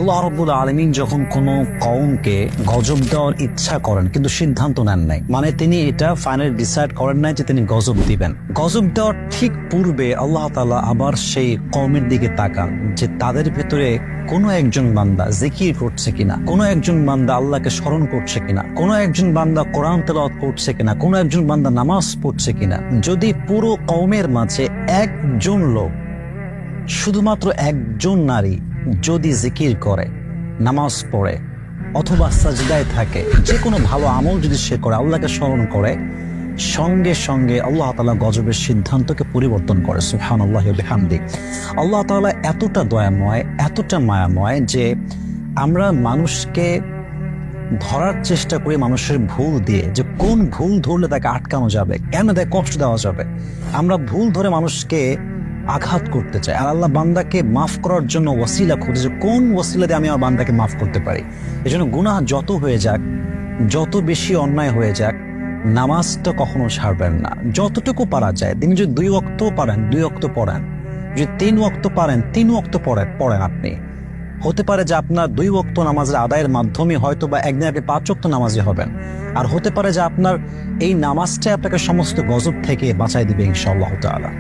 আল্লাহ রাব্বুল আলামিন যখন কোনো কওমকে গজব দেওয়ার ইচ্ছা করেন কিন্তু সিদ্ধান্ত নেন নাই, মানে তিনি এটা ফাইনাল ডিসাইড করেন নাই যে তিনি গজব দিবেন। গজব দেওয়ার ঠিক পূর্বে আল্লাহ তাআলা আবার সেই কওমের দিকে তাকান যে তাদের ভেতরে কোনো একজন বান্দা জিকির করছে কিনা, কোনো একজন বান্দা আল্লাহকে স্মরণ করছে কিনা, কোনো একজন বান্দা কোরআন তেলাওয়াত করছে কিনা, কোনো একজন বান্দা নামাজ পড়ছে কিনা। যদি পুরো কওমের মাঝে একজন লোক, শুধুমাত্র একজন নারী যদি জিকির করে, নামাজ পড়ে অথবা সাজদায় থাকে, যে কোনো ভালো আমল যদি সে করে, আল্লাহকে স্মরণ করে, সঙ্গে সঙ্গে আল্লাহ তাআলা গজবের সিদ্ধান্তকে পরিবর্তন করে। সুবহানাল্লাহি ওয়া বিহামদি। আল্লাহ তাআলা এতটা দয়াময়, এতটা মায়াময় যে আমরা মানুষকে ধরার চেষ্টা করি মানুষের ভুল দিয়ে, যে কোন ভুল ধরলে তাকে আটকানো যাবে, কেন তাকে কষ্ট দেওয়া যাবে। আমরা ভুল ধরে মানুষকে আঘাত করতে চাই, আর আল্লাহ বান্দাকে মাফ করার জন্য ওয়াসিলা খুঁজে, যে কোন ওয়াসিলা দিয়ে আমি আমার বান্দাকে মাফ করতে পারি। এই জন্য গুনাহ যত হয়ে যাক, যত বেশি অন্যায় হয়ে যাক, নামাজটা কখনো ছাড়বেন না। যতটুকু পারা যায়, দিনে যদি 2 ওয়াক্ত পারেন 2 ওয়াক্ত পড়েন, যদি 3 ওয়াক্ত পারেন 3 ওয়াক্ত পড়েন। আপনি হতে পারে যে আপনার 2 ওয়াক্ত নামাজের আদায়ের মাধ্যমে হয়তো বা একদিন আপনি 5 ওয়াক্ত নামাজি হবেন, আর হতে পারে যে আপনার এই নামাজটাই আপনাকে সমস্ত গজব থেকে বাঁচাই দিবে ইনশাআল্লাহ তাআলা।